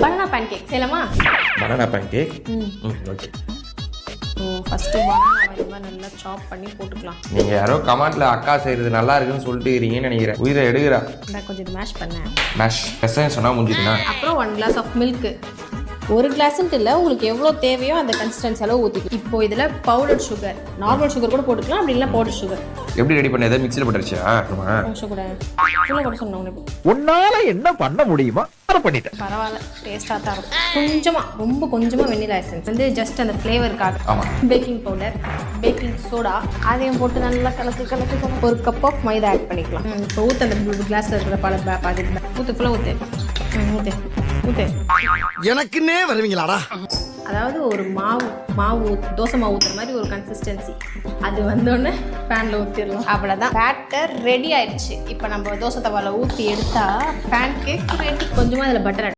Banana pancake செய்யலாமா? Banana pancake. Okay. First banana இந்த மாதிரி நல்லா சாப் பண்ணி போட்டுக்கலாம். நீங்க யாரோ கமெண்ட்ல அக்கா செய்யறது நல்லா இருக்குன்னு சொல்லிட்டு இருக்கீங்கன்னு நினைக்கிறேன். உயிரை எடுக்கிறா. நான் கொஞ்சம் மேஷ் பண்ணேன். மேஷ் பெசன் சொன்னா முடிஞ்சுதுனா. அப்புறம் 1 glass ஆஃப் மில்க். 1 கிளாஸ்ன்ட்டு இல்லை, உங்களுக்கு எவ்வளோ தேவையோ அந்த கன்சிஸ்டன்சி அளவு ஊற்றிக்கலாம். இப்போ இதில் பவுடர் சுகர், நார்மல் சுகர் கூட போட்டுக்கலாம், அப்படி இல்லை பவுடர் சுகர். எப்படி ரெடி பண்ணி எதாவது மிக்சியில் போட்டுருச்சா? கூட ஃபுல்லாக போட சொன்னோம். உன்னால என்ன பண்ண முடியுமா அதை பண்ணிட்டேன். பரவாயில்ல, டேஸ்ட்டாக தான் இருக்கும். ரொம்ப கொஞ்சமாக வெண்ணிலா எசன்ஸ் வந்து ஜஸ்ட் அந்த ஃப்ளேவருக்காக. ஆமாம். பேக்கிங் பவுடர், பேக்கிங் சோடா அதையும் போட்டு நல்லா கலக்கு. 1 கப் ஆஃப் மைதா ஆட் பண்ணிக்கலாம். இப்போ ஊற்று அந்த கிளாஸில் இருக்கிற பாதி ஊற்று ஃபுல்லாக ஊற்று. எனக்குன்னே வருவீங்களாடா? அதாவது ஒரு மாவு தோசை மாவு ஊற்றுற மாதிரி ஒரு கன்சிஸ்டன்சி. அது வந்தோடனே பேனில் ஊற்றிடலாம். அவ்வளோதான், பேட்டர் ரெடி ஆயிடுச்சு. இப்போ நம்ம தோசை தவாவில் ஊற்றி எடுத்தால் பேன் கேக் ரெடி. கொஞ்சமாக அதில் பட்டர்